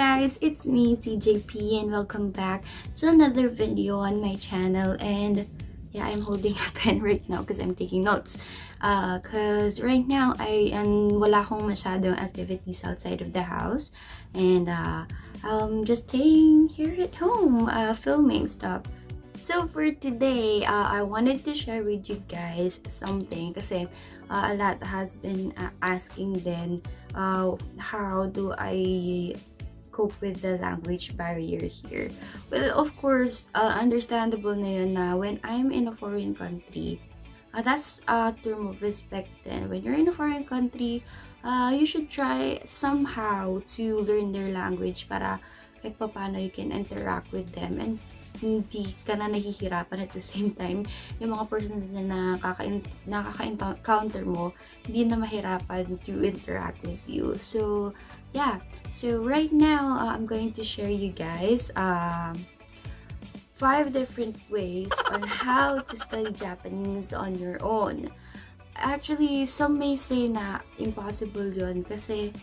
guys, it's me, CJP, and welcome back to another video on my channel. And yeah, I'm holding a pen right now because I'm taking notes. Because right now, wala akong masyadong activities outside of the house. And I'm just staying here at home, filming stuff. So for today, I wanted to share with you guys something kasi a lot has been asking then how do I cope with the language barrier here. Well, of course, understandable na yun na when I'm in a foreign country, that's a term of respect then. When you're in a foreign country, you should try somehow to learn their language para kahit paano you can interact with them and hindi ka na nahihirapan at the same time yung mga persons na nakaka-encounter mo hindi na mahirapan to interact with you. So yeah, so right now I'm going to share you guys 5 different ways on how to study Japanese on your own. Actually, some may say na impossible yun kasi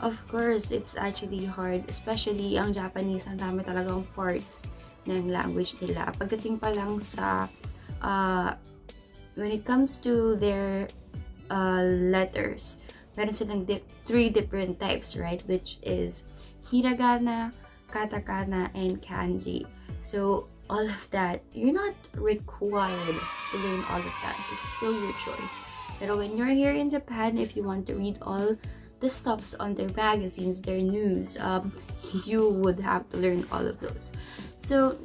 of course it's actually hard, especially ang Japanese, ang dami talagang parts ng language nila. Pagdating pa lang sa when it comes to their letters, meron silang 3 different types, right? Which is hiragana, katakana, and kanji. So all of that, you're not required to learn all of that. It's still your choice. Pero when you're here in Japan, if you want to read all the stuffs on their magazines, their news, you would have to learn all of those. So,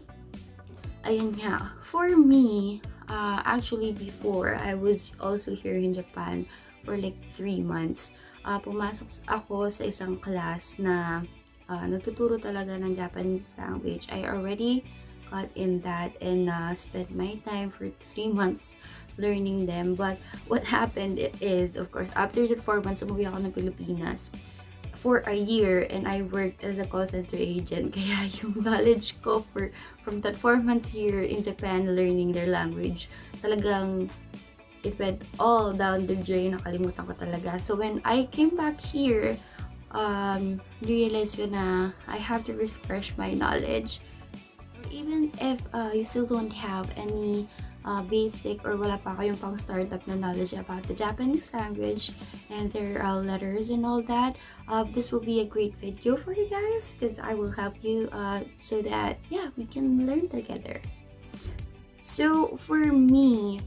ayun nga. For me, actually before, I was also here in Japan for like 3 months. Pumasok ako sa isang class na nagtuturo talaga ng Japanese language. I already got in that and spent my time for 3 months learning them. But what happened is, of course, after the 4 months, umuwi ako ng Pilipinas for a year and I worked as a call center agent. Kaya yung knowledge ko from that 4 months here in Japan learning their language, talagang it went all down the drain. Nakalimutan ko talaga. So when I came back here, realized ko na I have to refresh my knowledge. So even if you still don't have any basic or wala pa kayong pang startup na knowledge about the Japanese language and their letters and all that, this will be a great video for you guys because I will help you so that yeah, we can learn together. So for me,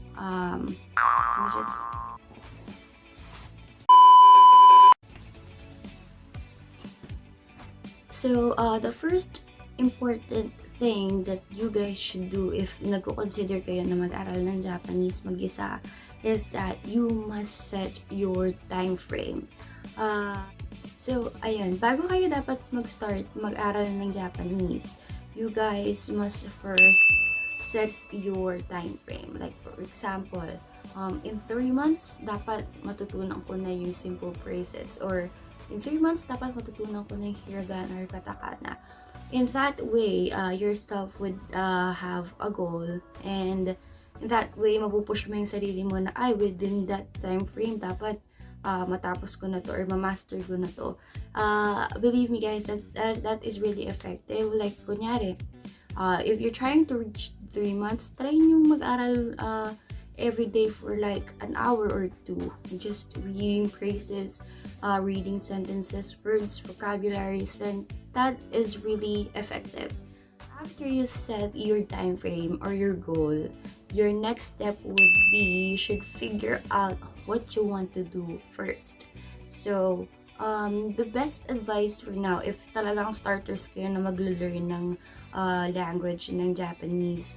the first important thing that you guys should do if nag-consider kayo na mag-aral ng Japanese mag-isa is that you must set your time frame. So, ayun, bago kayo dapat mag-start mag-aral ng Japanese, you guys must first set your time frame. Like, for example, in 3 months, dapat matutunan ko na yung simple phrases. Or, in 3 months, dapat matutunan ko na yung hiragana or katakana. In that way, yourself would have a goal, and in that way, mapupush mo yung sarili mo na ay within that time frame dapat matapos ko na to or mamaster ko na to. Believe me guys, that is really effective. Like kunyari, if you're trying to reach 3 months, try nyo mag-aral every day for like an hour or 2, just reading phrases, reading sentences, words, vocabularies, and that is really effective. After you set your time frame or your goal, your next step would be you should figure out what you want to do first. So, the best advice for now, if talagang starters kayo na maglo-learn ng language ng Japanese,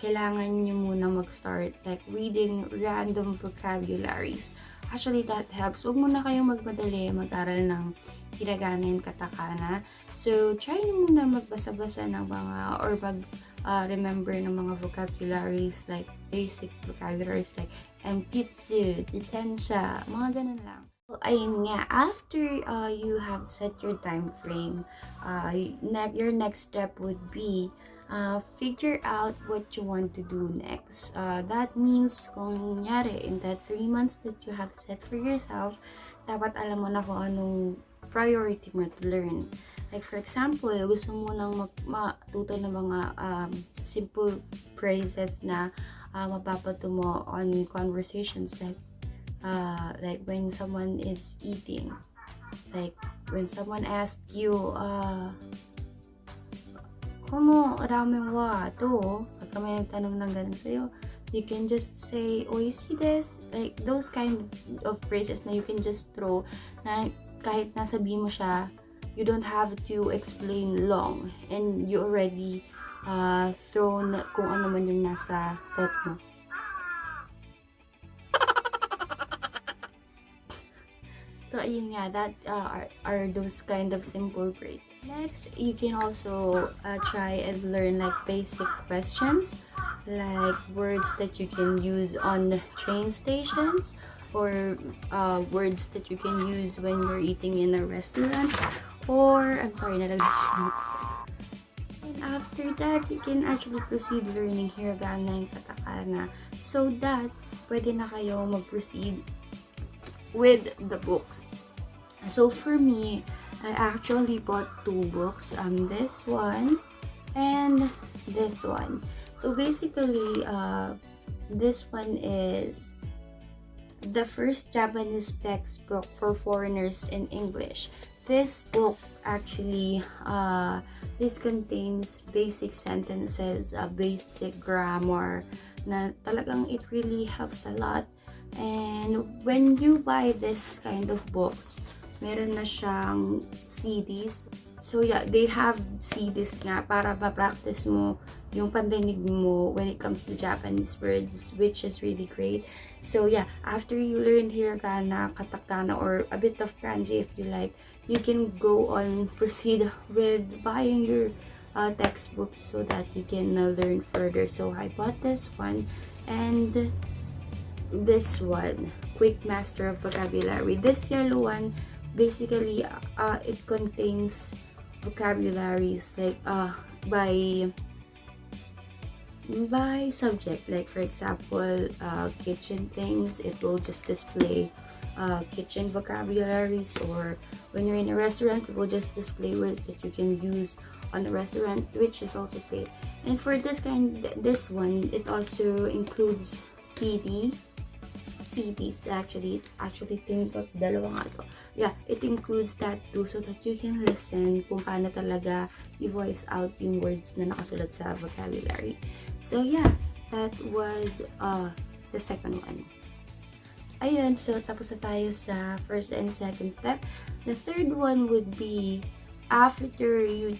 kailangan nyo muna mag-start like reading random vocabularies. Actually, that helps. Huwag muna kayong magmadali mag-aral ng hiragana and katakana. So, try nyo muna magbasa-basa ng mga or remember ng mga vocabularies like basic vocabularies like Himitsu, jitensha, mga ganun lang. So, ayun nga, after you have set your time frame, your next step would be figure out what you want to do next. That means, kung nangyari, in that 3 months that you have set for yourself, dapat alam mo na kung anong priority mo to learn. Like for example, gusto mo nang matuto ng mga simple phrases na mapapato mo on conversations, like when someone is eating, like when someone asks you, kono ramen wa to? Pagka may nagtanong ng ganun sa'yo, you can just say, oishi desu. Like those kind of phrases na you can just throw, na kahit nasabihin mo siya, you don't have to explain long, and you already thrown kung ano man yung nasa thought mo. So ayun nga, that are those kind of simple phrases. Next, you can also try and learn like basic questions, like words that you can use on train stations, or words that you can use when you're eating in a restaurant, or I'm sorry, nalagyan ko. And after that, you can actually proceed learning hiragana and katakana, so that pwede na kayo mag-proceed with the books. So for me, I actually bought 2 books, this one and this one. So basically, this one is the first Japanese textbook for foreigners in English. This book actually, this contains basic sentences, basic grammar, na talagang it really helps a lot. And when you buy this kind of books, meron na siyang CDs. So yeah, they have CDs nga para ma-practice mo yung pandinig mo when it comes to Japanese words, which is really great. So yeah, after you learn hiragana, katakana, or a bit of kanji if you like, you can go on proceed with buying your textbooks so that you can learn further. So I bought this one and this one, Quick Master of Vocabulary. This yellow one, basically it contains vocabularies like by subject. Like for example, kitchen things, it will just display kitchen vocabularies, or when you're in a restaurant, it will just display words that you can use on a restaurant, which is also great. And for this one, it also includes CDs. Actually, it's actually dalawa nga to. Yeah, it includes that too, so that you can listen kung paano talaga i-voice out yung words na nakasulat sa vocabulary. So yeah, that was the second one. Ayun, so tapos na tayo sa first and second step. The third one would be after you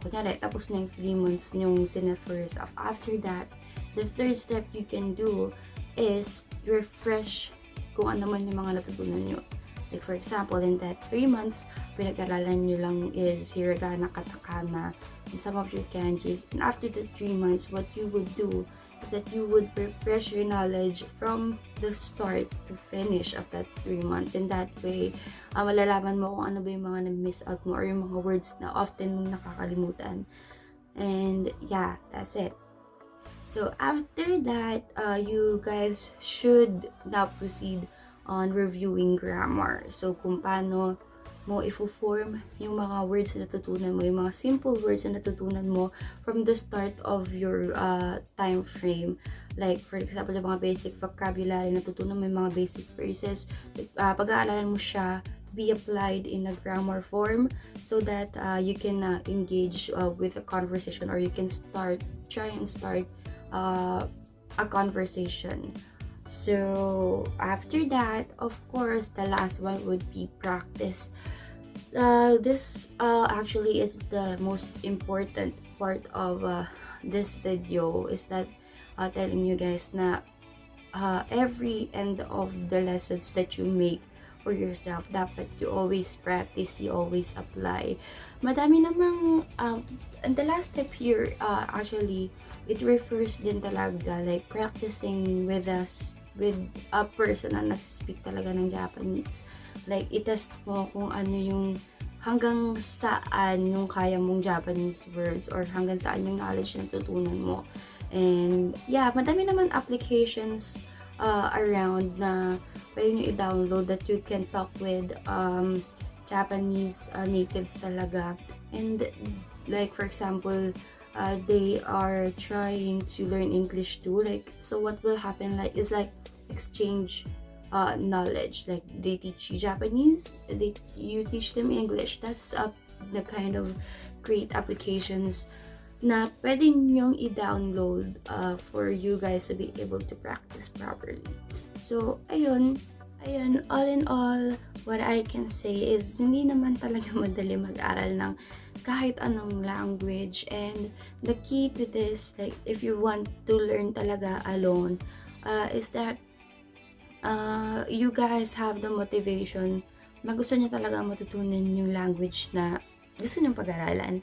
kunyari, tapos na yung 3 months yung sinefirst off. After that, the third step you can do is refresh kung ano man yung mga natutunan nyo. Like for example, in that 3 months, pinag-aralan nyo lang is hiragana, katakana, and some of your kanjis. And after the 3 months, what you would do is that you would refresh your knowledge from the start to finish of that 3 months. In that way, malalaman mo kung ano ba yung mga na-miss out mo, or yung mga words na often mong nakakalimutan. And yeah, that's it. So after that, you guys should now proceed on reviewing grammar. So kung paano mo i-form yung mga words na natutunan mo, yung mga simple words na natutunan mo from the start of your time frame. Like for example, yung mga basic vocabulary, natutunan mo yung mga basic phrases, pag-aaralan mo siya, be applied in a grammar form, so that you can engage with a conversation, or you can try and start a conversation. So after that, of course, the last one would be practice. This actually is the most important part of this video, is that telling you guys na every end of the lessons that you make for yourself, dapat you always practice, you always apply. Madami namang and the last step here, actually it refers din talaga like practicing with a person na nagsispeak talaga ng Japanese. Like itest mo kung ano yung hanggang saan yung kaya mong Japanese words, or hanggang saan yung knowledge na tutunan mo. And yeah, madami naman applications around na pwede nyo i-download that you can talk with Japanese natives talaga. And like for example, they are trying to learn English too. Like, so what will happen like is like exchange knowledge. Like they teach you Japanese, you teach them English. That's the kind of great applications na pwede nyong i-download for you guys to be able to practice properly. So, ayun, all in all, what I can say is hindi naman talaga madali mag-aral ng kahit anong language. And the key to this, like if you want to learn talaga alone, is that you guys have the motivation na gusto nyo talaga matutunan yung language na gusto nyong pag-aralan.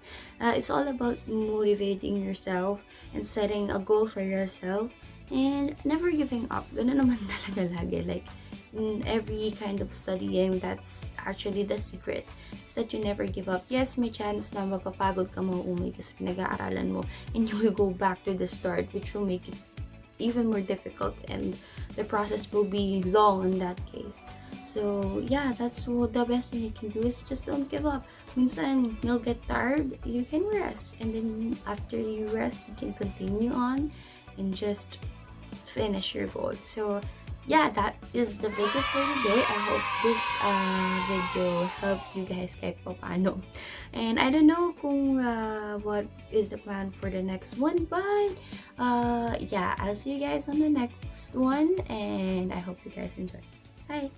It's all about motivating yourself and setting a goal for yourself and never giving up. Ganun naman talaga lagi. Like, in every kind of studying, that's actually the secret. Is that you never give up. Yes, may chance na mapapagod ka mauumay kasi pinag-aaralan mo and you will go back to the start, which will make it even more difficult and the process will be long in that case. So yeah, that's what the best thing you can do is just don't give up. Minsan, you'll get tired, you can rest, and then after you rest, you can continue on and just finish your goal. So yeah, that is the video for today. I hope this video helped you guys kahit paano. And I don't know kung what is the plan for the next one, but yeah, I'll see you guys on the next one, and I hope you guys enjoy. Bye!